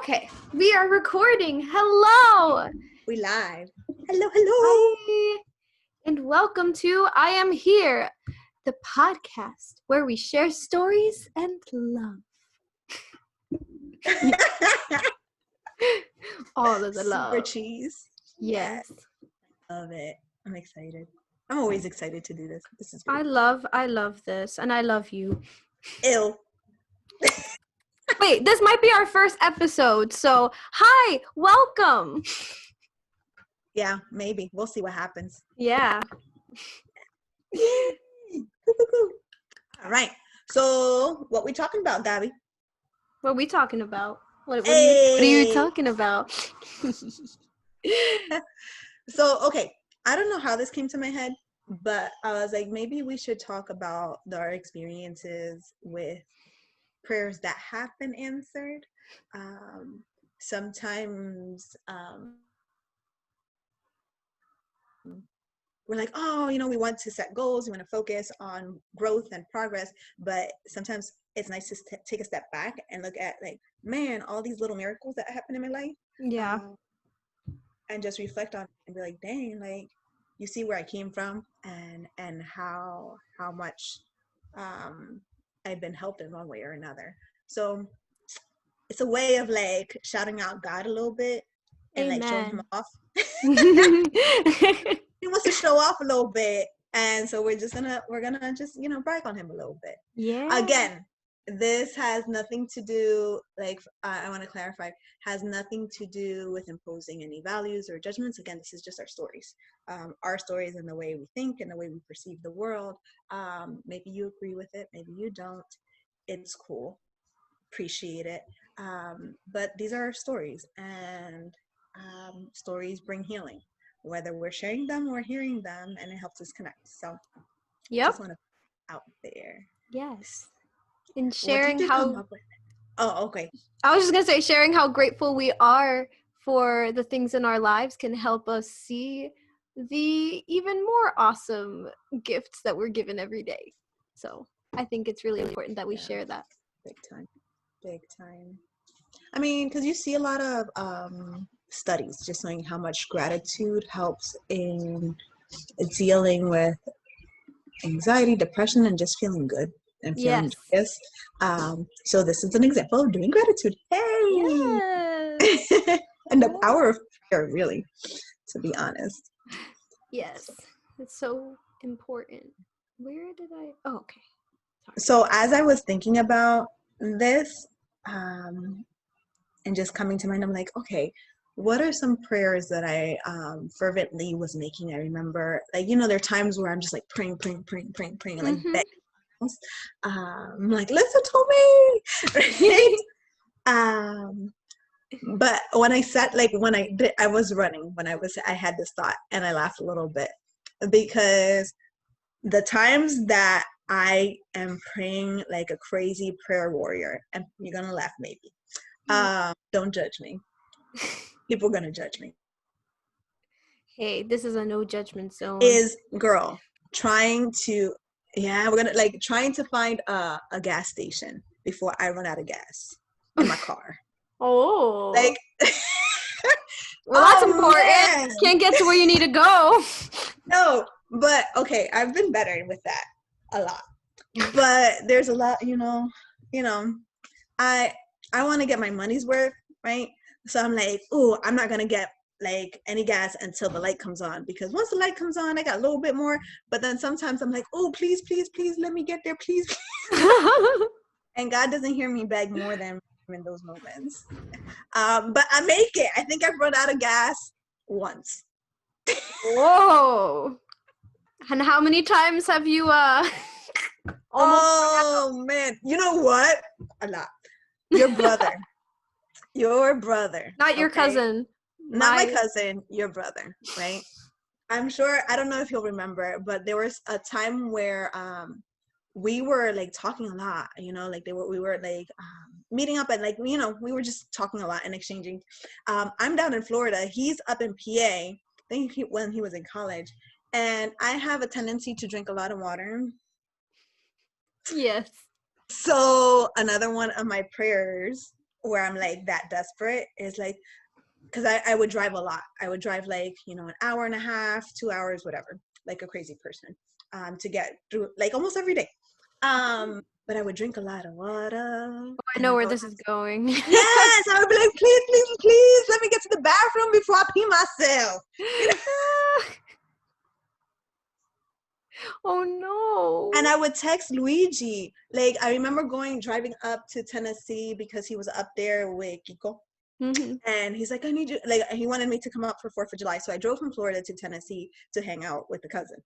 Okay, we are recording. Hello. We live. Hello. Hi. And welcome to I Am Here, the podcast where we share stories and love. All of the love. Super cheese. Yes. Love it. I'm excited. I'm always excited to do this. This is great. I love this, and I love you. Ew. Wait, this might be our first episode, so hi, welcome. Yeah, maybe. We'll see what happens. Yeah. All right. So, what we talking about, Gabby? What are we talking about? What are you talking about? So, okay. I don't know how this came to my head, but I was like, maybe we should talk about our experiences with prayers that have been answered. Sometimes we're like, oh, we want to set goals, we want to focus on growth and progress, but sometimes it's nice to take a step back and look at, like, man, all these little miracles that happen in my life. Yeah. And just reflect on it and be like, dang, like, you see where I came from and how much I've been helped in one way or another. So it's a way of, like, shouting out God a little bit and Amen. like showing him off. He wants to show off a little bit, and so we're gonna just brag on him a little bit. Yeah. Again, this has nothing to do, like, I want to clarify, has nothing to do with imposing any values or judgments. Again, this is just our stories and the way we think and the way we perceive the world. Maybe you agree with it, maybe you don't. It's cool, appreciate it. But these are our stories, and stories bring healing, whether we're sharing them or hearing them, and it helps us connect. So just want to put out there. Yes. And sharing come up with? Oh, okay. I was just gonna say, sharing how grateful we are for the things in our lives can help us see the even more awesome gifts that we're given every day. So I think it's really important that we share that. Big time. I mean, because you see a lot of studies just showing how much gratitude helps in dealing with anxiety, depression, and just feeling good and feeling joyous. So this is an example of doing gratitude. Hey! Yes! And the power of prayer, really, to be honest. Yes, it's so important. Where did I? Oh, okay. Sorry. So as I was thinking about this, and just coming to mind, I'm like, okay, what are some prayers that I fervently was making? I remember, like, there are times where I'm just like praying, like begging. Like, listen to me, right? But when I sat, like, when I was running, I had this thought, and I laughed a little bit, because the times that I am praying like a crazy prayer warrior, and you're gonna laugh maybe. Don't judge me. People are gonna judge me. Hey, this is a no judgment zone. Is girl trying to trying to find a gas station before I run out of gas in my car. Oh. Like, well, that's important. Man. Can't get to where you need to go. No, but okay, I've been better with that a lot. But there's a lot, I want to get my money's worth, right? So I'm like, oh, I'm not gonna get like any gas until the light comes on, because once the light comes on, I got a little bit more. But then sometimes I'm like, oh, please, let me get there, please. And God doesn't hear me beg more than in those moments. But I make it. I think I've run out of gas once. Whoa. And how many times have you oh man, you know what? A lot. Your brother. Not your cousin. Not my cousin, your brother, right? I'm sure, I don't know if you'll remember, but there was a time where we were like talking a lot, like we were like meeting up, and like, we were just talking a lot and exchanging. I'm down in Florida, he's up in PA, I think when he was in college, and I have a tendency to drink a lot of water. Yes. So another one of my prayers where I'm like that desperate is like, because I would drive a lot. I would drive like, an hour and a half, 2 hours, whatever, like a crazy person, to get through like almost every day. But I would drink a lot of water. I And know I where would this is going. yes, I would be like, please, please, please, let me get to the bathroom before I pee myself. Oh no. And I would text Luigi. Like, I remember driving up to Tennessee because he was up there with Kiko. Mm-hmm. And he's like, I need you. Like, he wanted me to come up for 4th of July. So I drove from Florida to Tennessee to hang out with the cousin.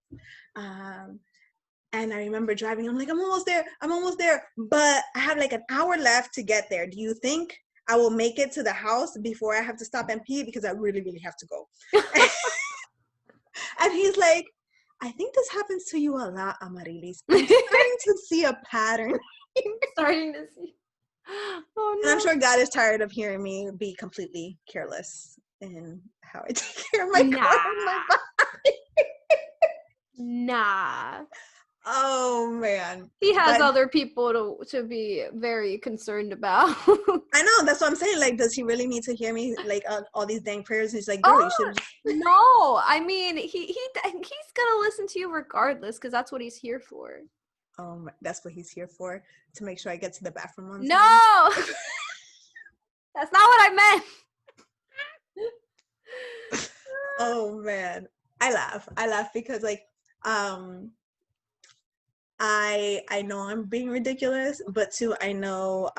And I remember driving. I'm like, I'm almost there. I'm almost there. But I have like an hour left to get there. Do you think I will make it to the house before I have to stop and pee? Because I really, really have to go. And he's like, I think this happens to you a lot, Amarilis. I'm starting to see a pattern. Starting to see. Oh no. And I'm sure God is tired of hearing me be completely careless in how I take care of my car and my body. Nah. Oh man. He has other people to be very concerned about. I know, that's what I'm saying. Like, does he really need to hear me like all these dang prayers? He's like, girl, you should. No, I mean he's gonna listen to you regardless because that's what he's here for. That's what he's here for, to make sure I get to the bathroom on time. No, that's not what I meant. Oh man, I laugh because like I know I'm being ridiculous, but too I know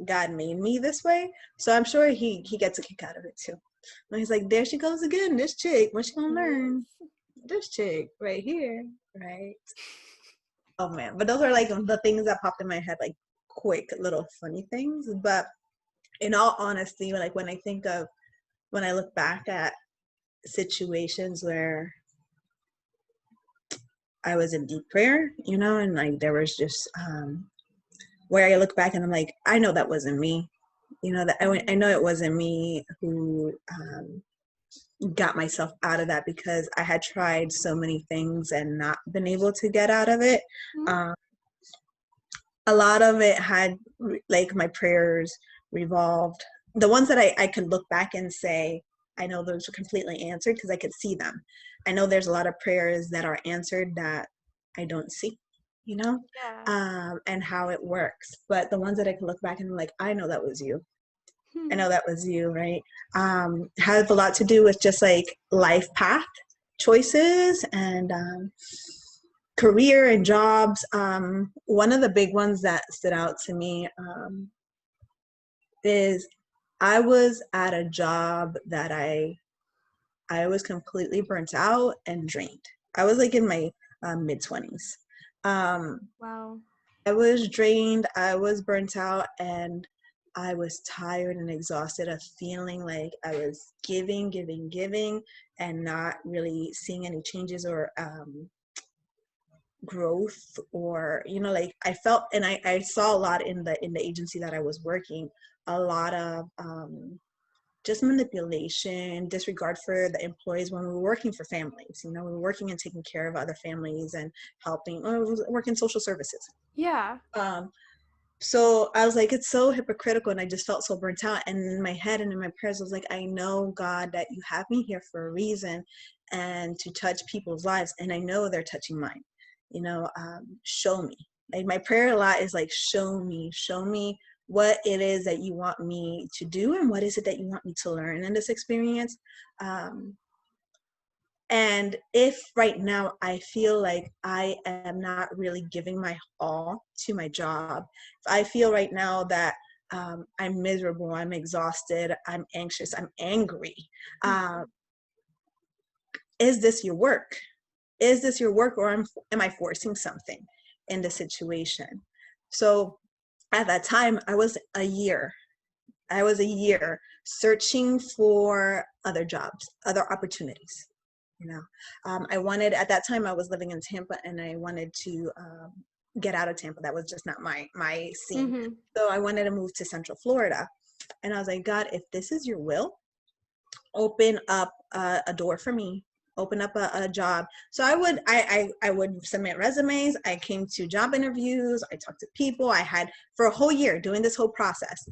God made me this way, so I'm sure he gets a kick out of it too. And he's like, there she goes again, this chick. What's she gonna learn? This chick right here, right? Oh man, but those are like the things that popped in my head, like quick little funny things. But in all honesty, like when I look back at situations where I was in deep prayer, and like there was just where I look back and I'm like, I know that wasn't me, that I know it wasn't me who got myself out of that, because I had tried so many things and not been able to get out of it. A lot of it had like my prayers revolved, the ones that I could look back and say, I know those were completely answered because I could see them. I know there's a lot of prayers that are answered that I don't see, and how it works. But the ones that I can look back and I'm like, I know that was you. I know that was you, right? Has a lot to do with just like life path choices and career and jobs. One of the big ones that stood out to me is I was at a job that I was completely burnt out and drained. I was like in my mid-20s. Wow. I was drained, I was burnt out, and I was tired and exhausted of feeling like I was giving, and not really seeing any changes or growth, or like I felt, and I saw a lot in the agency that I was working, a lot of just manipulation, disregard for the employees when we were working for families. We were working and taking care of other families and helping, working social services. Yeah. So I was like, it's so hypocritical, and I just felt so burnt out. And in my head and in my prayers, I was like, I know, God, that you have me here for a reason and to touch people's lives. And I know they're touching mine. Show me. Like my prayer a lot is like, show me what it is that you want me to do, and what is it that you want me to learn in this experience. And if right now I feel like I am not really giving my all to my job, if I feel right now that I'm miserable, I'm exhausted, I'm anxious, I'm angry, is this your work? Is this your work, or am I forcing something in the situation? So at that time, I was a year searching for other jobs, other opportunities. I wanted, at that time I was living in Tampa, and I wanted to get out of Tampa. That was just not my scene. Mm-hmm. So I wanted to move to Central Florida. And I was like, God, if this is your will, open up a door for me, open up a job. So I would submit resumes. I came to job interviews. I talked to people. I had, for a whole year, doing this whole process.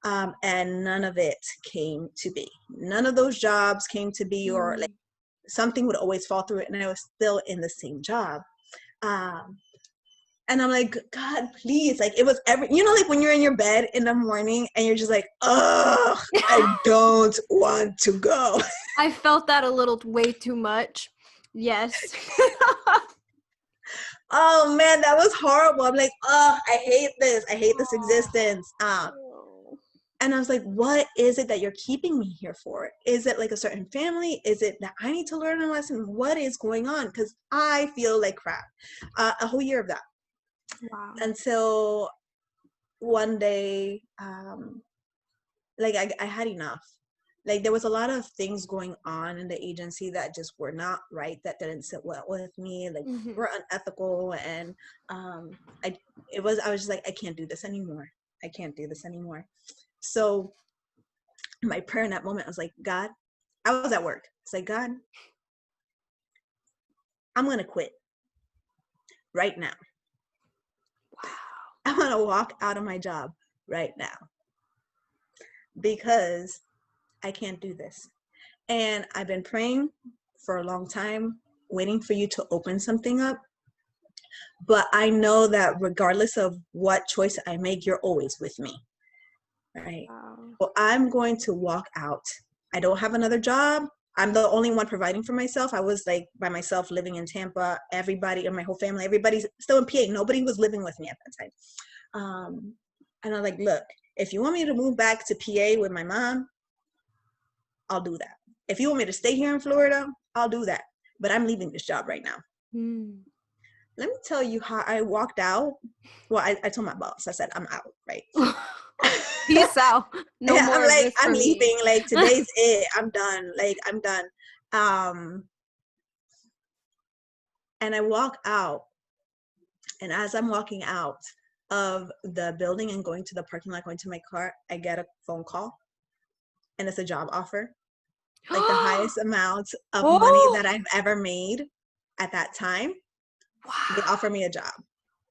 And none of it came to be. None of those jobs came to be, or like something would always fall through it, and I was still in the same job. And I'm like, God, please. Like, it was like when you're in your bed in the morning and you're just like, ugh, I don't want to go. I felt that a little way too much. Yes. Oh man, that was horrible. I'm like, oh, I hate this. I hate this existence. And I was like, what is it that you're keeping me here for? Is it like a certain family? Is it that I need to learn a lesson? What is going on? Because I feel like crap. A whole year of that. Wow. Until one day, like I had enough. Like, there was a lot of things going on in the agency that just were not right, that didn't sit well with me, like were unethical. And I was just like, I can't do this anymore. I can't do this anymore. So my prayer in that moment, I was like, God, I was at work. It's like, God, I'm going to quit right now. Wow. I'm going to walk out of my job right now because I can't do this. And I've been praying for a long time, waiting for you to open something up. But I know that regardless of what choice I make, you're always with me. Right. Wow. So I'm going to walk out. I don't have another job. I'm the only one providing for myself. I was like by myself living in Tampa. Everybody in my whole family, everybody's still in PA. Nobody was living with me at that time. And I'm like, look, if you want me to move back to PA with my mom, I'll do that. If you want me to stay here in Florida, I'll do that. But I'm leaving this job right now. Let me tell you how I walked out. Well, I told my boss, I said, I'm out, right? Peace out. No yeah, more I'm like, of this I'm for leaving. me. Like, today's it. I'm done. Like, I'm done. And I walk out. And as I'm walking out of the building and going to the parking lot, going to my car, I get a phone call. And it's a job offer. Like the highest amount of money that I've ever made at that time. Wow. They offer me a job.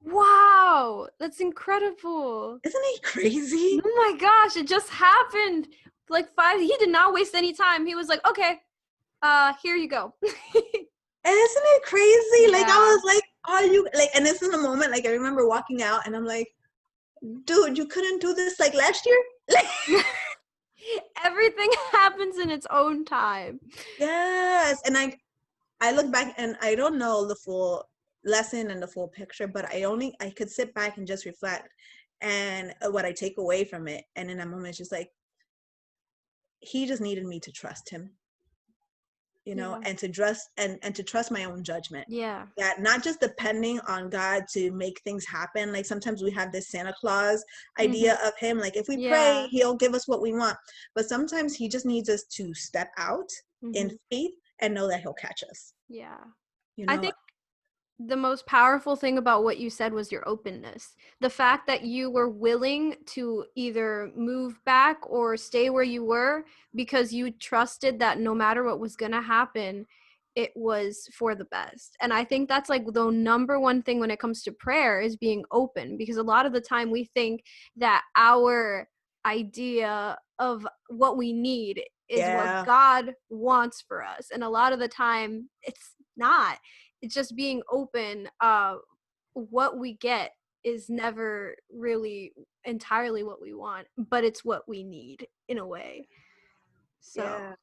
Wow, that's incredible. Isn't it crazy? Oh my gosh, it just happened. Like he did not waste any time. He was like, okay, here you go. Isn't it crazy? Yeah. Like, I was like, are you like, and this is a moment, like, I remember walking out and I'm like, dude, you couldn't do this like last year? Everything happens in its own time. Yes. And I look back and I don't know the full lesson and the full picture, but I could sit back and just reflect and what I take away from it. And in that moment, it's just like, he just needed me to trust him, and to trust and to trust my own judgment. Yeah. That not just depending on God to make things happen. Like, sometimes we have this Santa Claus idea of him. Like, if we pray, he'll give us what we want. But sometimes he just needs us to step out in faith and know that he'll catch us. Yeah. I think the most powerful thing about what you said was your openness. The fact that you were willing to either move back or stay where you were because you trusted that no matter what was going to happen, it was for the best. And I think that's like the number one thing when it comes to prayer is being open, because a lot of the time we think that our idea of what we need is what God wants for us. And a lot of the time it's not. It's just being open. What we get is never really entirely what we want, but it's what we need in a way. So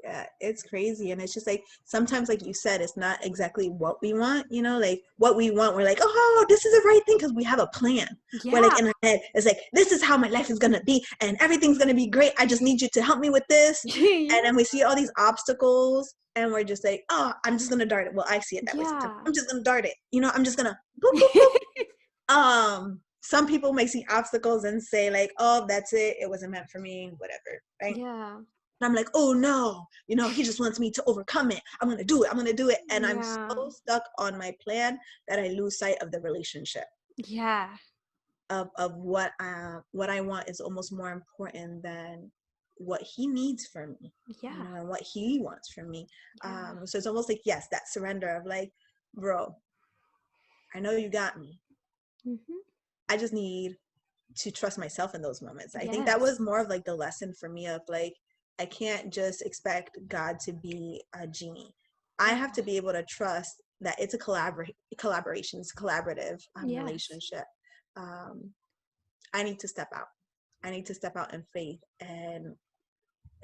yeah, it's crazy. And it's just like, sometimes, like you said, it's not exactly what we want, like what we want. We're like, oh, this is the right thing, because we have a plan. We're like in our head, it's like, this is how my life is going to be and everything's going to be great. I just need you to help me with this. And then we see all these obstacles and we're just like, oh, I'm just going to dart it. Well, I see it that way. I'm just going to dart it. I'm just going to boop, boop, boop. Some people may see obstacles and say like, oh, that's it. It wasn't meant for me, whatever. Right. Yeah. And I'm like, oh no, he just wants me to overcome it. I'm going to do it. And I'm so stuck on my plan that I lose sight of the relationship. Yeah. Of what I want is almost more important than what he needs from me. Yeah. And what he wants from me. Yeah. So it's almost like, yes, that surrender of like, bro, I know you got me. I just need to trust myself in those moments. I think that Yes. was more of like the lesson for me of like, I can't just expect God to be a genie. I have to be able to trust that it's a collaboration, it's a collaborative Yes. relationship. Um, I need to step out. I need to step out in faith, and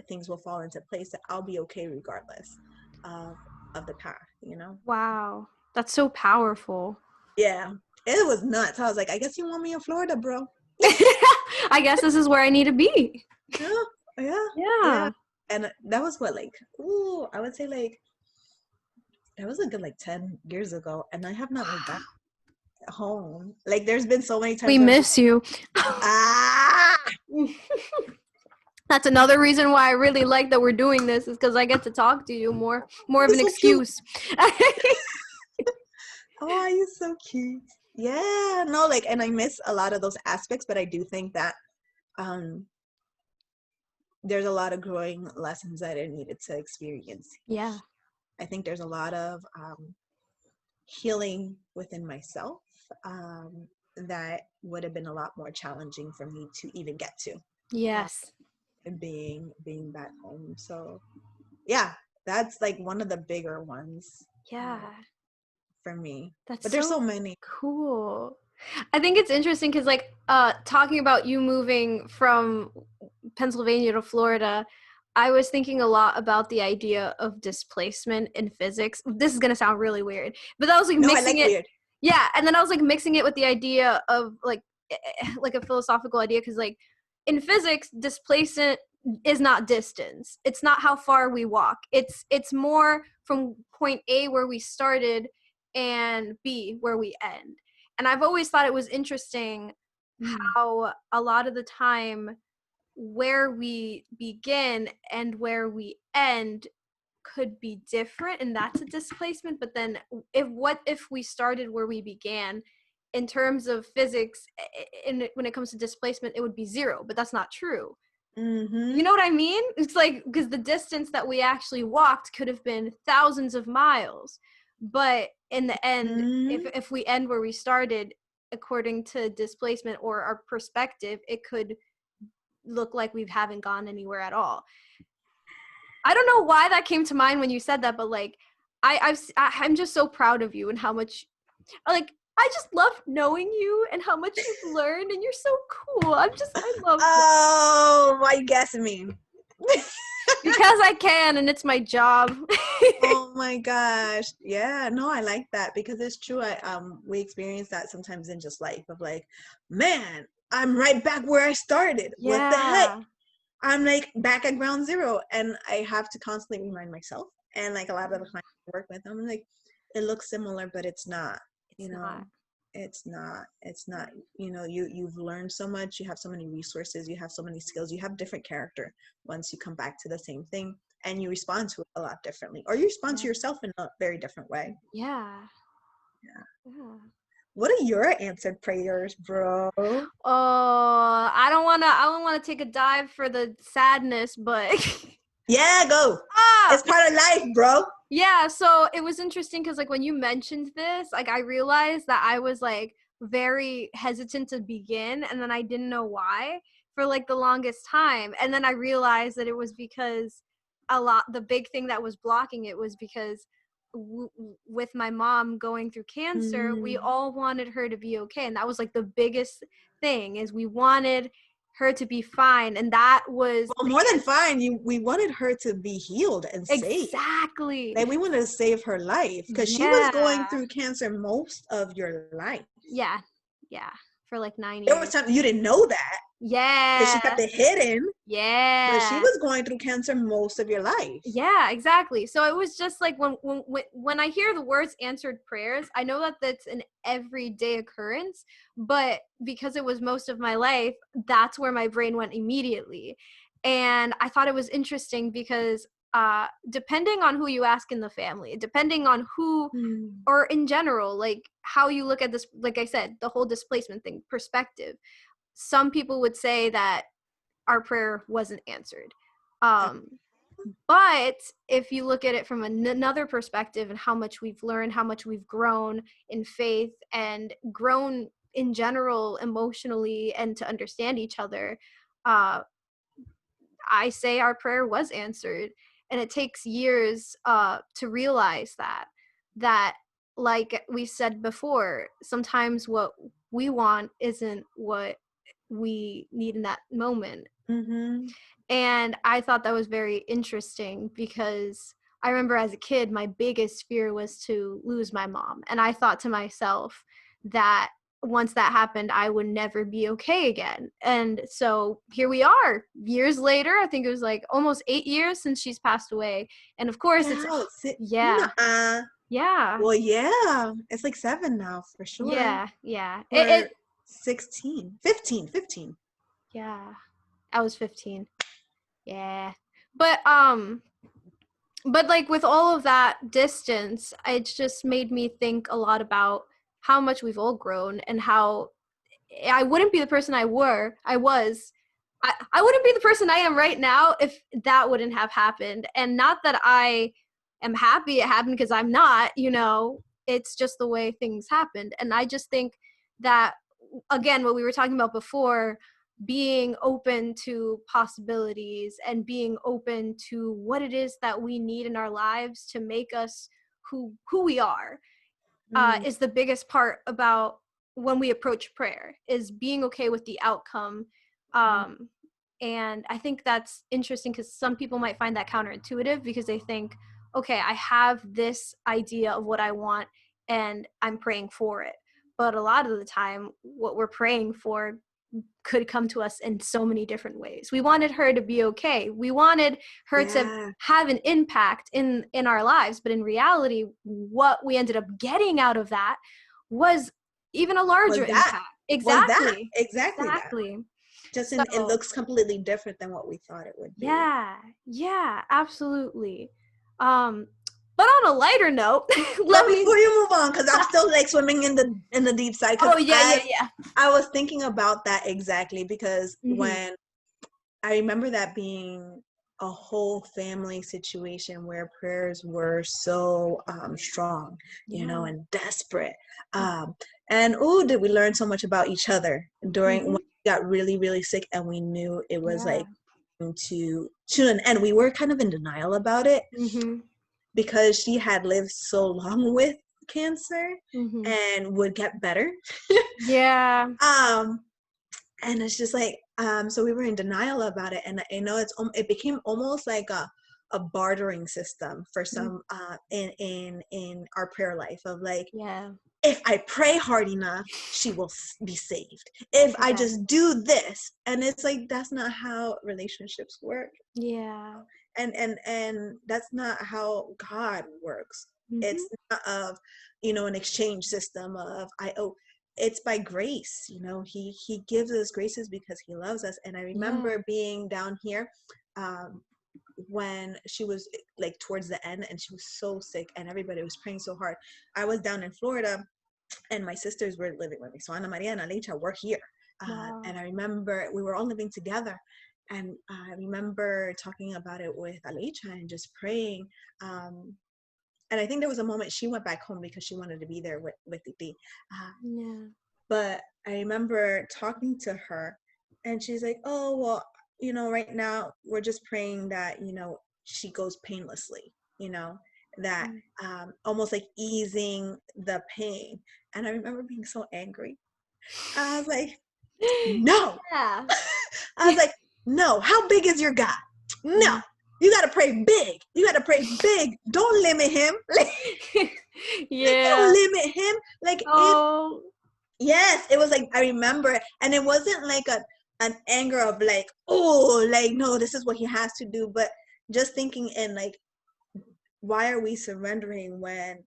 things will fall into place. That I'll be okay regardless of the path. You know? Wow. That's so powerful. Yeah, it was nuts. I was like, I guess you want me in Florida, bro. I guess this is where I need to be. Yeah, yeah, yeah. Yeah. And that was what, like, ooh, I would say like that was a good like 10 years ago, and I have not looked back at home. Like, there's been so many We times where I'm just miss you. ah. That's another reason why I really like that we're doing this, is because I get to talk to you more of You're an so cute. excuse. Oh, you're so cute. Yeah, no, like, and I miss a lot of those aspects, but I do think that um there's a lot of growing lessons that I needed to experience. Yeah. I think there's a lot of healing within myself that would have been a lot more challenging for me to even get to. Yes. Being back home. So yeah, that's like one of the bigger ones Yeah. for me. That's But there's so so many. cool. I think it's interesting because, like, talking about you moving from Pennsylvania to Florida, I was thinking a lot about the idea of displacement in physics. This is gonna sound really weird, but I was like No, I mixing like it. weird. Yeah, and then I was like mixing it with the idea of like a philosophical idea, because like in physics, displacement is not distance. It's not how far we walk. It's more from point A where we started and B where we end. And I've always thought it was interesting how a lot of the time where we begin and where we end could be different, and that's a displacement. But then if we started where we began, in terms of physics, when it comes to displacement, it would be zero, but that's not true. Mm-hmm. You know what I mean? It's like, because the distance that we actually walked could have been thousands of miles, but in the end, Mm-hmm. if we end where we started, according to displacement or our perspective, it could look like we haven't gone anywhere at all. I don't know why that came to mind when you said that, but like I'm just so proud of you and how much, like, I just love knowing you and how much you've learned, and you're so cool. I love this. Oh, why you guessing me? Because I can, and it's my job. Oh my gosh. Yeah, no, I like that because it's true. We experience that sometimes in just life of like, man, I'm right back where I started. What the heck? Yeah. I'm like back at ground zero, and I have to constantly remind myself. And like a lot of the clients I work with, I'm like, it looks similar, but it's not. It's not. It's not. It's not. You've learned so much. You have so many resources. You have so many skills. You have different character once you come back to the same thing, and you respond to it a lot differently, or you respond to yourself in a very different way. Yeah. Yeah. What are your answered prayers, bro? Oh, I don't wanna take a dive for the sadness, but Yeah, go. ah, It's part of life, bro. yeah, so it was interesting because, like, when you mentioned this, like, I realized that I was, like, very hesitant to begin, and then I didn't know why for, like, the longest time, and then I realized that it was because the big thing that was blocking it was because with my mom going through cancer, we all wanted her to be okay, and that was, like, the biggest thing, is we wanted her to be fine, and that was Well, more than fine. We wanted her to be healed and safe. exactly. Like, we wanted to save her life because she was going Yeah. through cancer most of your life. Yeah. Yeah. For like 9 There was years. time you didn't know that because she kept Yeah. it hidden, but she Yeah. was going through cancer most of your life. Yeah, exactly. So it was just like when I hear the words answered prayers, I know that that's an everyday occurrence, but because it was most of my life, that's where my brain went immediately. And I thought it was interesting because depending on who you ask in the family, depending on who, or in general, like how you look at this, like I said, the whole displacement thing, perspective, some people would say that our prayer wasn't answered. But if you look at it from another perspective and how much we've learned, how much we've grown in faith and grown in general, emotionally, and to understand each other, uh, I say our prayer was answered. And it takes years to realize that like we said before, sometimes what we want isn't what we need in that moment. Mm-hmm. And I thought that was very interesting because I remember as a kid, my biggest fear was to lose my mom. And I thought to myself that once that happened, I would never be okay again. And so here we are, years later. I think it was like almost 8 years since she's passed away. And of course, it's, Wow. yeah, Nuh-uh. yeah, Well, yeah. It's like 7 now for sure. yeah, yeah. Or 16, 15, 15. Yeah, I was 15. Yeah. But like with all of that distance, it just made me think a lot about how much we've all grown and how I wouldn't be the person I was. I wouldn't be the person I am right now if that wouldn't have happened. And not that I am happy it happened, because I'm not, it's just the way things happened. And I just think that, again, what we were talking about before, being open to possibilities and being open to what it is that we need in our lives to make us who we are, is the biggest part about when we approach prayer, is being okay with the outcome. And I think that's interesting because some people might find that counterintuitive, because they think, okay, I have this idea of what I want and I'm praying for it. But a lot of the time, what we're praying for could come to us in so many different ways. We wanted her to be okay. We wanted her to have an impact in our lives. But in reality, what we ended up getting out of that was even a larger impact. Exactly. Exactly that. Just So, it looks completely different than what we thought it would be. Yeah, absolutely. But on a lighter note, before you move on, because I'm still like swimming in the deep side. Oh yeah. I was thinking about that exactly, because Mm-hmm. when I remember that being a whole family situation where prayers were so strong, and desperate. And did we learn so much about each other during when we got really, really sick, and we knew it was like to an end. We were kind of in denial about it, because she had lived so long with cancer and would get better. And it's just like, so we were in denial about it. And I know it became almost like a bartering system for some in our prayer life of like, if I pray hard enough, she will be saved. If I just do this. And it's like, that's not how relationships work. And that's not how God works. It's not of, an exchange system of it's by grace. He gives us graces because he loves us. And I remember being down here when she was like towards the end, and she was so sick and everybody was praying so hard. I was down in Florida and my sisters were living with me. So Ana Maria and Alicia were here. And I remember we were all living together. And I remember talking about it with Alicia and just praying. And I think there was a moment she went back home because she wanted to be there with Titi. But I remember talking to her and she's like, oh, well, right now we're just praying that, she goes painlessly, that almost like easing the pain. And I remember being so angry. I was like, no. I was like, no, how big is your God? No, you got to pray big. You got to pray big. Don't limit him. Don't limit him. Like, yes, it was like, I remember, and it wasn't like an anger of like, oh, like, no, this is what he has to do. But just thinking in like, why are we surrendering when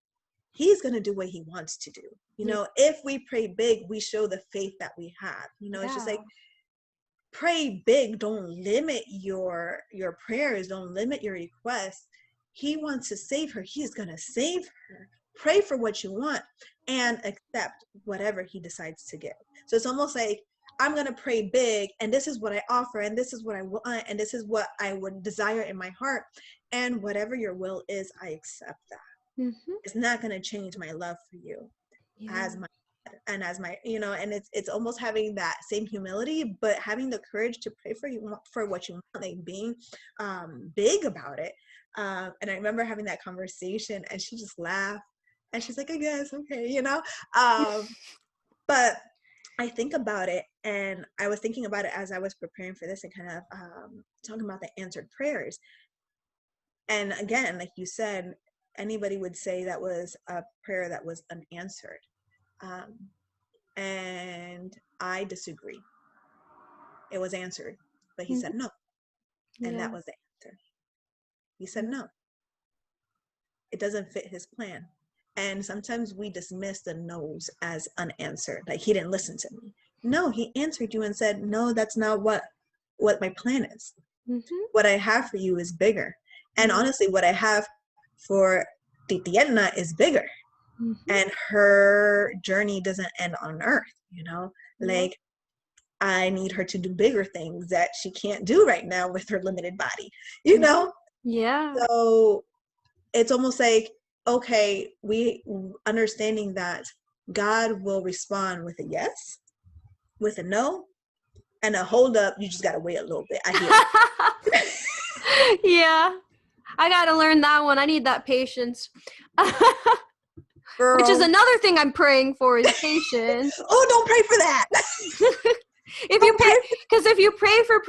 he's going to do what he wants to do? If we pray big, we show the faith that we have. It's just like, pray big. Don't limit your prayers. Don't limit your requests. He wants to save her. He's going to save her. Pray for what you want and accept whatever he decides to give. So it's almost like, I'm going to pray big, and this is what I offer, and this is what I want, and this is what I would desire in my heart. And whatever your will is, I accept that. It's not going to change my love for you as and as my, and it's almost having that same humility, but having the courage to pray for what you want, like being big about it. And I remember having that conversation, and she just laughed, and she's like, I guess, okay, but I think about it, and I was thinking about it as I was preparing for this, and kind of talking about the answered prayers. And again, like you said, anybody would say that was a prayer that was unanswered. And I disagree. It was answered, but he said no. And that was the answer. He said no. It doesn't fit his plan. And sometimes we dismiss the no's as unanswered. Like, he didn't listen to me. No, he answered you and said, no, that's not what my plan is. What I have for you is bigger. And honestly, what I have for Titiana is bigger. And her journey doesn't end on earth, like, I need her to do bigger things that she can't do right now with her limited body, Yeah. So it's almost like, okay, we understanding that God will respond with a yes, with a no, and a hold up. You just got to wait a little bit. I hear it. Yeah. I got to learn that one. I need that patience. Girl. Which is another thing I'm praying for, is patience. Oh, don't pray for that. If you pray for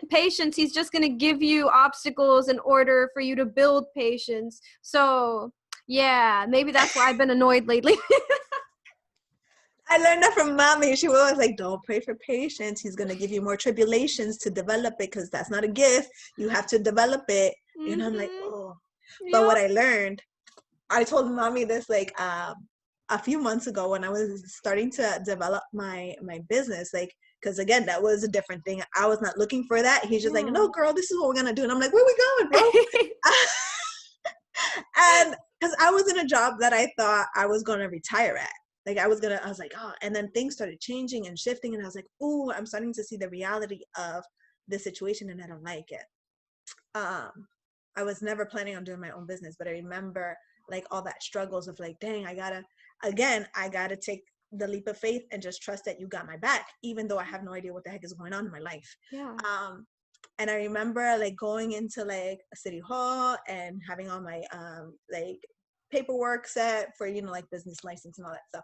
patience, he's just going to give you obstacles in order for you to build patience. So, yeah, maybe that's why I've been annoyed lately. I learned that from mommy. She was always like, don't pray for patience. He's going to give you more tribulations to develop it, because that's not a gift. You have to develop it. And I'm like, oh. But what I learned, I told mommy this like a few months ago when I was starting to develop my business, like, because again, that was a different thing. I was not looking for that. He's just like, no, girl, this is what we're going to do. And I'm like, where we going, bro? And because I was in a job that I thought I was going to retire at. Like, I was like, oh, and then things started changing and shifting. And I was like, oh, I'm starting to see the reality of the situation, and I don't like it. I was never planning on doing my own business, but I remember like all that struggles of like, dang, I gotta take the leap of faith and just trust that you got my back, even though I have no idea what the heck is going on in my life. Yeah. And I remember like going into like a city hall and having all my like paperwork set for, like business license and all that stuff.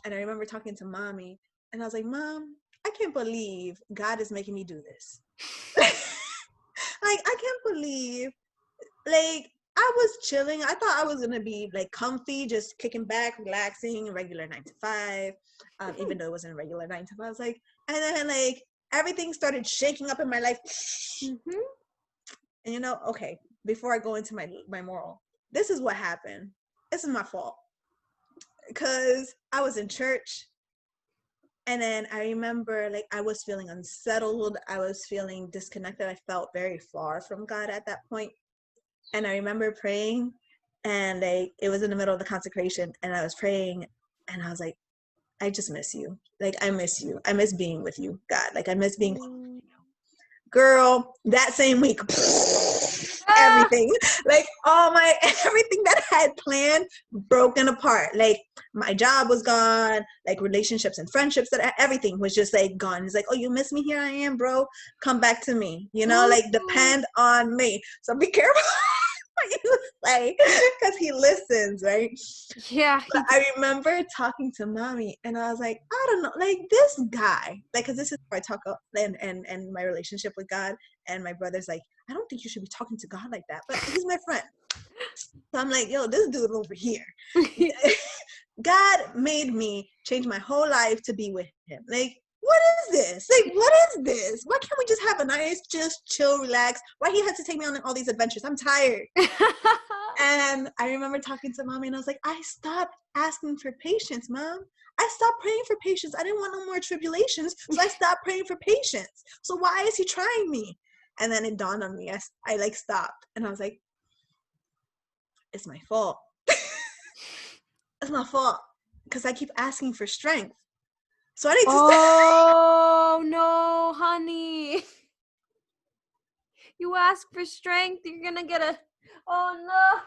And I remember talking to mommy, and I was like, Mom, I can't believe God is making me do this. Like, I can't believe, like, I was chilling. I thought I was going to be like comfy, just kicking back, relaxing, regular 9 to 5, even though it wasn't a regular 9 to 5. I was like, and then like everything started shaking up in my life. And okay, before I go into my moral, this is what happened. This is my fault. Because I was in church, and then I remember like I was feeling unsettled. I was feeling disconnected. I felt very far from God at that point. And I remember praying, and like it was in the middle of the consecration, and I was praying, and I was like, I just miss you. Like, I miss you. I miss being with you, God. Like, I miss being girl, that same week, everything, like everything that I had planned broken apart. Like, my job was gone, like relationships and friendships, everything was just like gone. It's like, oh, you miss me? Here I am, bro. Come back to me, like depend on me. So be careful what you say, because he listens, right? Yeah. But I remember talking to mommy, and I was like, I don't know, like this guy, like, because this is where I talk up and my relationship with God, and my brother's like, I don't think you should be talking to God like that, but he's my friend. So I'm like, yo, this dude over here, God made me change my whole life to be with him. Like, what is this? Like, what is this? Why can't we just have a nice, just chill, relax? Why he had to take me on all these adventures? I'm tired. And I remember talking to mommy, and I was like, I stopped asking for patience, Mom. I stopped praying for patience. I didn't want no more tribulations, so I stopped praying for patience. So why is he trying me? And then it dawned on me. I like stopped, and I was like, it's my fault. It's my fault, because I keep asking for strength. So I need to Oh, no, honey. You ask for strength, you're going to get oh, no.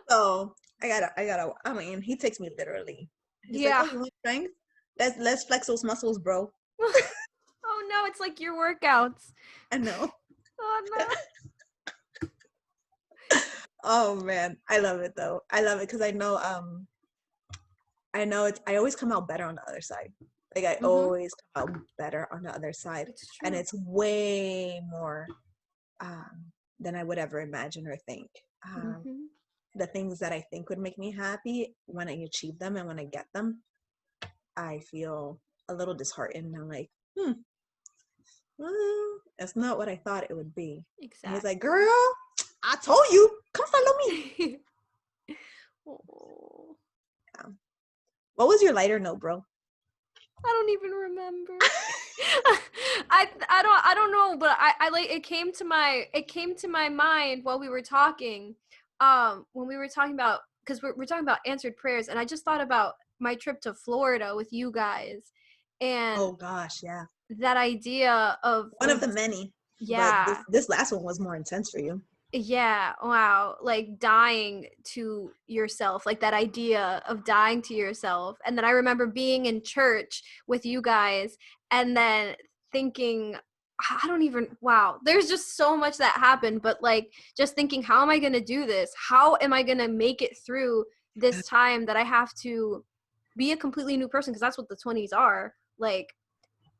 So I mean, he takes me literally. He's like, Yeah. oh, you want strength? Let's flex those muscles, bro. Oh no, it's like your workouts. I know. Oh no. Oh man, I love it though. I love it because I know I always come out better on the other side. Like I always come out better on the other side. It's And true. it's way more than I would ever imagine or think. Mm-hmm. The things that I think would make me happy, when I achieve them and when I get them, I feel a little disheartened. I'm like, well, that's not what I thought it would be. And he's Exactly. like, girl, I told you, come follow me. Oh, Yeah. What was your lighter note, bro? I don't even remember. I don't know, but I like it came to my mind while we were talking. When we were talking about, because we're talking about answered prayers, and I just thought about my trip to Florida with you guys, and Oh gosh, yeah. that idea of One of the many, but yeah. this last one was more intense for you. Yeah, wow. Like dying to yourself, like that idea of dying to yourself. And then I remember being in church with you guys and then thinking, I don't even, wow, there's just so much that happened, but like just thinking, how am I going to do this? How am I going to make it through this time that I have to be a completely new person? Because that's what the 20s are. Like,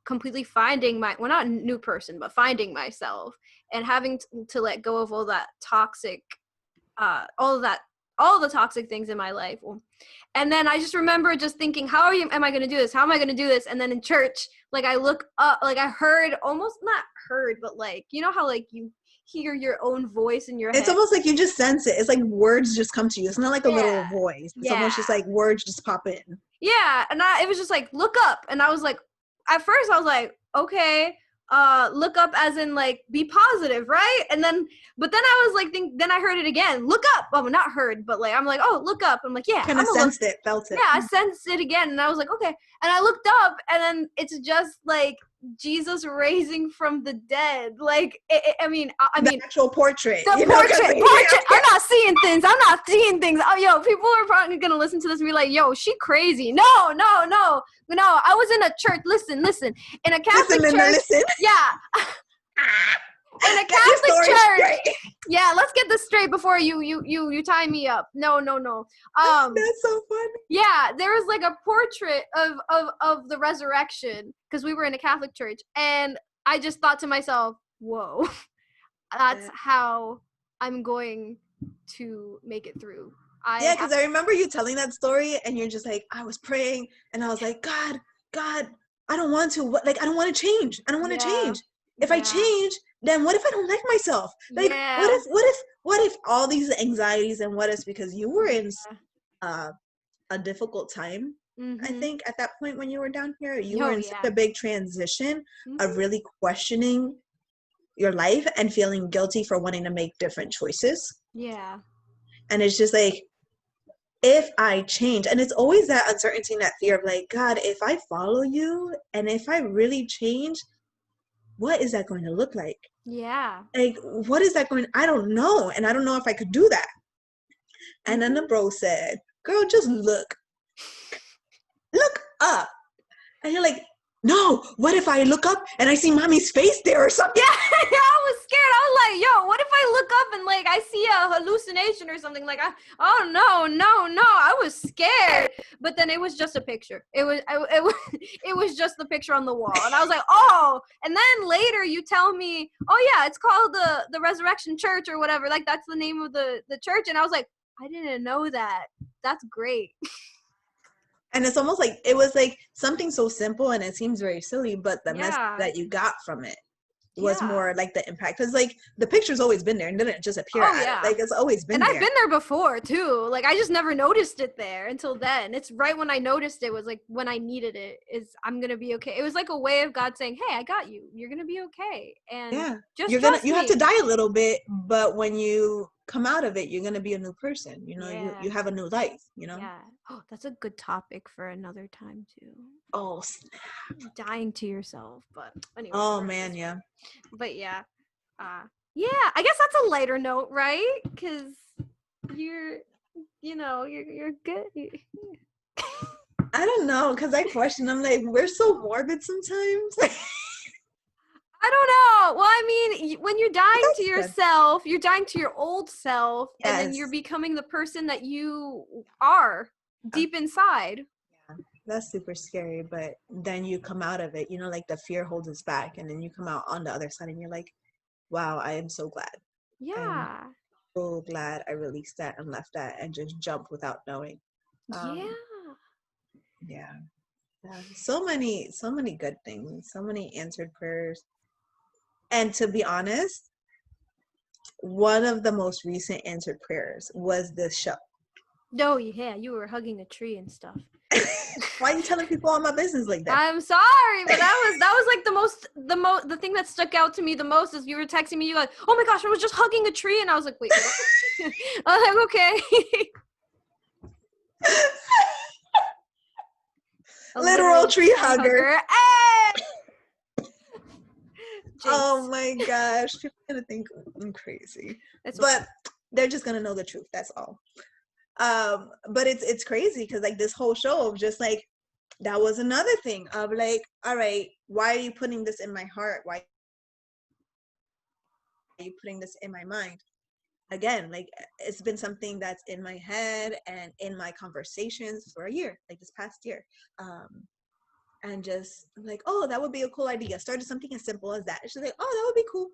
completely finding well, not a new person, but finding myself and having to let go of all that toxic, all the toxic things in my life. And then I just remember just thinking, am I going to do this? How am I going to do this? And then in church, like I look up, like I heard, almost not heard, but like, you know how like you hear your own voice in your It's head? almost like you just sense it. It's like words just come to you. It's not like a little Yeah. voice. It's Yeah. almost just like words just pop in. Yeah. And it was just like, look up. And I was like, at first I was like, okay, look up as in like be positive, right? And then but then I was like then I heard it again, look up. Well, not heard, but like I'm like, oh, look up. I'm like, yeah, Kind I'm of gonna look. sensed it, felt it. Yeah, I sensed it again, and I was like, okay. And I looked up, and then it's just like Jesus raising from the dead. Like I mean The actual portrait. the portrait. I'm not seeing things. Oh, yo, people are probably gonna listen to this and be like, yo, she crazy. No. I was in a church. Listen. In a Catholic church. Listen. Yeah. In a Catholic church. Straight. Yeah, let's get this straight before you tie me up. No. That's so funny. Yeah, there was like a portrait of the resurrection because we were in a Catholic church, and I just thought to myself, whoa. That's how I'm going to make it through. Because I remember you telling that story, and you're just like, I was praying, and I was like, God, I don't want to. Like, I don't want to change. I don't want to change. If I change, then what if I don't like myself? Like, what if all these anxieties and what ifs, because you were in a difficult time. I think at that point when you were down here, you were in such a big transition of really questioning your life and feeling guilty for wanting to make different choices. Yeah. And it's just like, if I change, and it's always that uncertainty and that fear of like, God, if I follow you and if I really change, what is that going to look like? Yeah. Like, what is that I don't know. And I don't know if I could do that. And then the bro said, girl, just look up. And you're like, no, what if I look up and I see mommy's face there or something? Yeah, I was scared. I was like, yo, what if I look up and like I see a hallucination or something? Like, oh no, I was scared. But then it was just a picture. It was just the picture on the wall. And I was like, oh. And then later you tell me, oh yeah, it's called the Resurrection Church or whatever. Like that's the name of the church. And I was like, I didn't know that. That's great. And it's almost like it was like something so simple and it seems very silly, but the message that you got from it was more like the impact. Because like the picture's always been there and didn't just appear like it's always been there. And I've been there before too. Like I just never noticed it there until then. It's right when I noticed it was like when I needed it is I'm gonna be okay. It was like a way of God saying, hey, I got you. You're gonna be okay. And just you have to die a little bit, but when you come out of it, you're gonna be a new person. You know, you have a new life, you know? Yeah. Oh, that's a good topic for another time too. Oh, snap. Dying to yourself. But anyway. Oh man, yeah. But yeah. Yeah, I guess that's a lighter note, right? Because you're you're good. I don't know, because I question, I'm like, we're so morbid sometimes. I don't know. Well, I mean, when you're dying to That's good. yourself, you're dying to your old self, and then you're Yes. becoming the person that you are deep inside. Yeah, that's super scary, but then you come out of it, like the fear holds us back, and then you come out on the other side and you're like, wow, I am so glad. I'm Yeah. so glad I released that and left that and just jumped without knowing. Yeah. Yeah. Yeah. So many good things, so many answered prayers. And to be honest, one of the most recent answered prayers was this show. Oh, yeah, you were hugging a tree and stuff. Why are you telling people all my business like that? I'm sorry, but that was like the thing that stuck out to me the most is you were texting me, you like, oh my gosh, I was just hugging a tree, and I was like, wait, what? I was like, okay. Literal tree hugger. Hey! Oh my gosh, people are gonna think I'm crazy, That's but okay. they're just gonna know the truth. That's all. But it's crazy because like this whole show of just like that was another thing of like, all right, why are you putting this in my heart? Why are you putting this in my mind? Again, like it's been something that's in my head and in my conversations for a year, like this past year. And just like, oh, that would be a cool idea. Started something as simple as that. She's like, oh, that would be cool.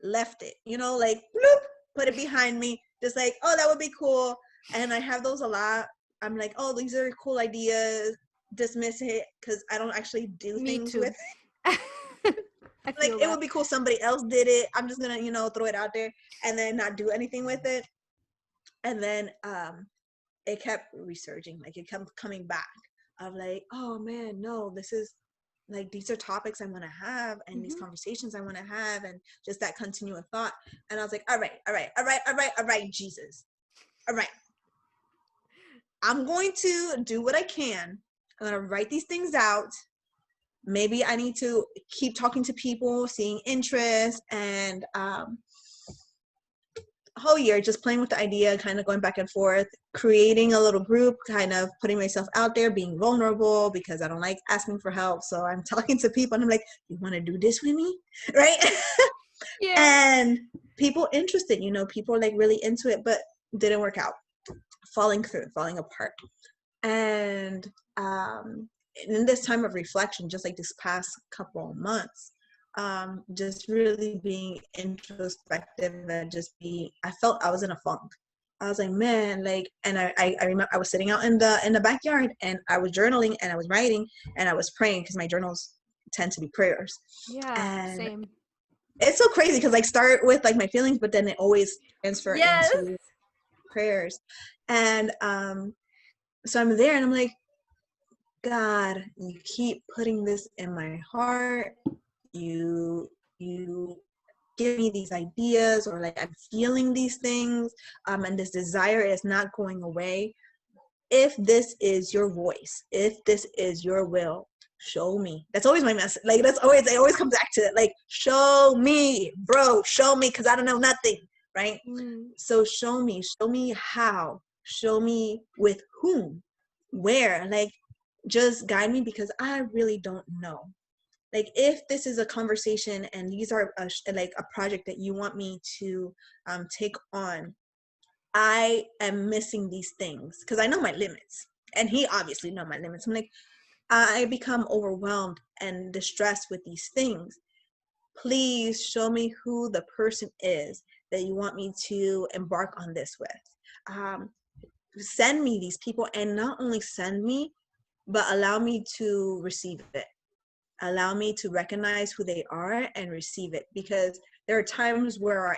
Left it, like bloop, put it behind me. Just like, oh, that would be cool. And I have those a lot. I'm like, oh, these are cool ideas. Dismiss it because I don't actually do Me things too. with it. I Like feel it would be cool somebody else did it. I'm just gonna, throw it out there and then not do anything with it. And then it kept resurging, like it kept coming back of like, oh man, no, this is like, these are topics I want to have and these conversations I want to have and just that continual thought. And I was like, all right, Jesus. All right. I'm going to do what I can. I'm going to write these things out. Maybe I need to keep talking to people, seeing interest, and whole year just playing with the idea, kind of going back and forth, creating a little group, kind of putting myself out there, being vulnerable because I don't like asking for help. So I'm talking to people and I'm like, you want to do this with me? Right? Yeah. And people interested, people like really into it, but didn't work out, falling apart. And in this time of reflection, just like this past couple of months, just really being introspective and I felt I was in a funk. I was like, man, like, and I remember I was sitting out in the backyard and I was journaling and I was writing and I was praying because my journals tend to be prayers. Yeah, And same. it's so crazy because like start with like my feelings, but then it always transfer Yes. into prayers. And so I'm there and I'm like, God, you keep putting this in my heart. You give me these ideas, or like I'm feeling these things, and this desire is not going away. If this is your voice, if this is your will, show me. That's always my message. Like I always come back to it. Like, show me, bro, show me, because I don't know nothing, right? So show me how, show me with whom, where, like just guide me because I really don't know. Like if this is a conversation and these are like a project that you want me to take on, I am missing these things because I know my limits and he obviously know my limits. I'm like, I become overwhelmed and distressed with these things. Please show me who the person is that you want me to embark on this with. Send me these people, and not only send me, but allow me to receive it. Allow me to recognize who they are and receive it, because there are times where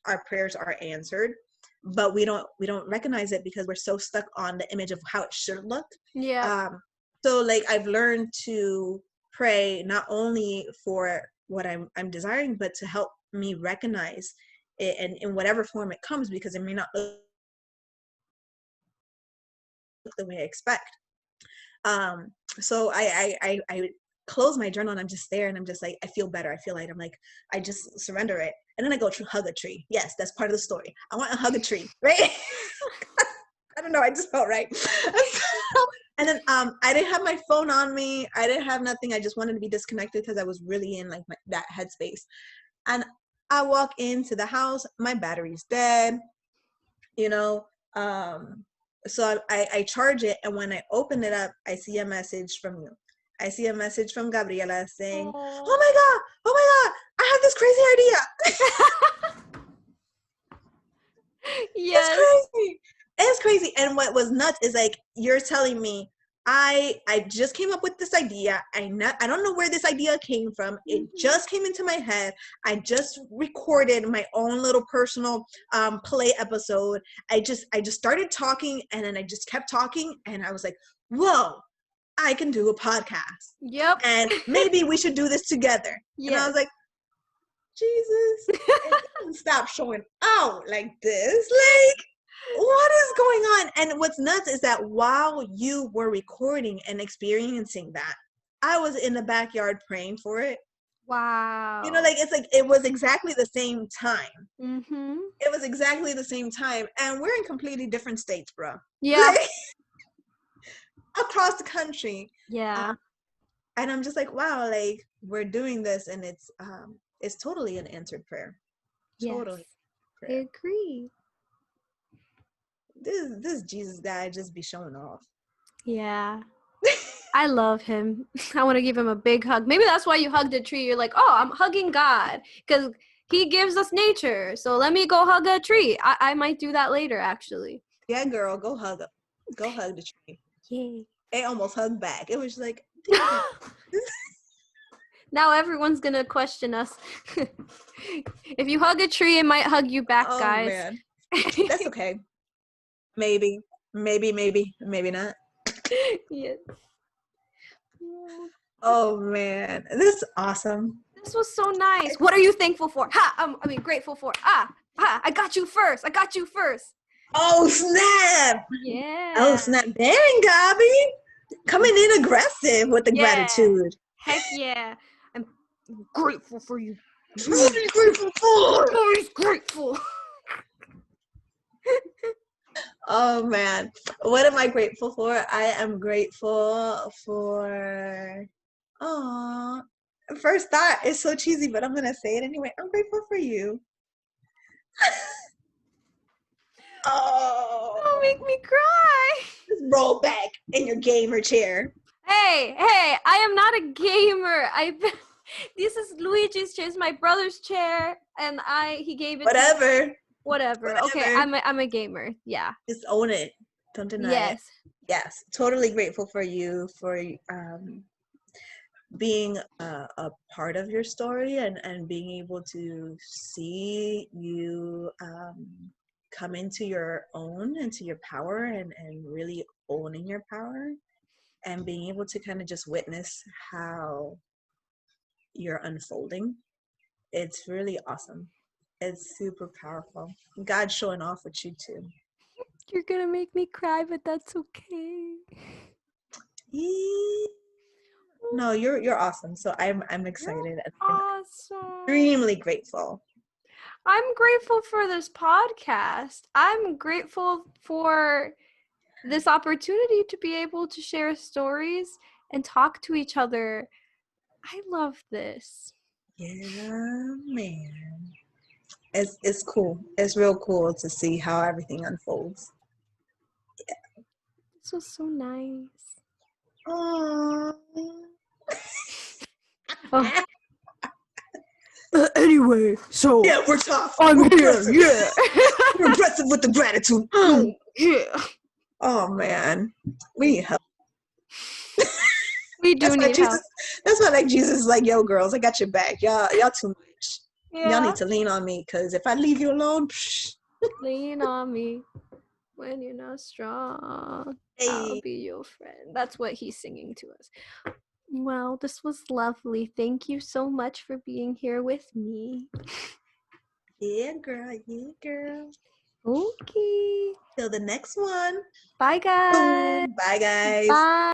our prayers are answered, but we don't recognize it because we're so stuck on the image of how it should look. Yeah. So like I've learned to pray not only for what I'm desiring, but to help me recognize it and in whatever form it comes, because it may not look the way I expect. So I close my journal and I'm just there and I'm just like, I feel better. I feel light. I'm like, I just surrender it. And then I go to hug a tree. Yes, that's part of the story. I want to hug a tree, right? I don't know. I just felt right. And then I didn't have my phone on me. I didn't have nothing. I just wanted to be disconnected because I was really in like that headspace. And I walk into the house. My battery's dead. You know. So I charge it, and when I open it up, I see a message from you. I see a message from Gabriela saying, "Oh my god, I have this crazy idea." Yes. It's crazy. And what was nuts is like you're telling me I just came up with this idea. I don't know where this idea came from. It just came into my head. I just recorded my own little personal play episode. I just started talking, and then I just kept talking, and I was like, whoa, I can do a podcast. Yep. And maybe we should do this together. Yes. And I was like, Jesus, it doesn't stop showing out like this. Like, what is going on? And what's nuts is that while you were recording and experiencing that, I was in the backyard praying for it. Wow. You know, like it's like it was exactly the same time. Mm-hmm. It was exactly the same time, and we're in completely different states, bro. Yeah. Like, across the country. Yeah. And I'm just like, wow, like we're doing this, and it's totally an answered prayer. Totally. Yes. I agree. This Jesus guy just be showing off. Yeah. I love him. I want to give him a big hug. Maybe that's why you hugged a tree. You're like, oh, I'm hugging God because he gives us nature. So let me go hug a tree. I might do that later, actually. Yeah, girl, go hug him. Go hug the tree. Yay. It almost hugged back. It was like, now everyone's going to question us. If you hug a tree, it might hug you back, guys. Man. That's okay. Maybe not. Yes. Oh man, this is awesome. This was so nice. What are you thankful for? Grateful for. I got you first. Oh snap! Yeah. Oh snap! Dang, Gabby, coming in aggressive with the gratitude. Heck yeah! I'm grateful for you. What are you grateful for? Always grateful. Oh man, what am I grateful for? I am grateful for. Oh, first thought is so cheesy, but I'm gonna say it anyway. I'm grateful for you. Oh, don't make me cry. Just roll back in your gamer chair. Hey, I am not a gamer. This is Luigi's chair. It's my brother's chair, and he gave it. Whatever. Okay, I'm a gamer. Yeah. Just own it. Don't deny it. Yes. Totally grateful for you for being a part of your story and being able to see you come into your own, into your power and really owning your power and being able to kind of just witness how you're unfolding. It's really awesome. It's super powerful. God's showing off with you too. You're gonna make me cry, but that's okay. No, you're awesome. So I'm excited. Awesome. I'm extremely grateful. I'm grateful for this podcast. I'm grateful for this opportunity to be able to share stories and talk to each other. I love this. Yeah, man. It's cool. It's real cool to see how everything unfolds. Yeah. This was so nice. Aww. Anyway, so yeah, we're tough. I'm here. Yeah, we're aggressive with the gratitude. Yeah. Oh man, we need help. We do need help. That's why, like Jesus is like, yo, girls, I got your back. Y'all too much. Yeah. Y'all need to lean on me, because if I leave you alone, lean on me when you're not strong. Hey. I'll be your friend. That's what he's singing to us. Well, this was lovely. Thank you so much for being here with me. Yeah, girl. Yeah, girl. Okay. Till the next one. Bye, guys. Bye, guys. Bye.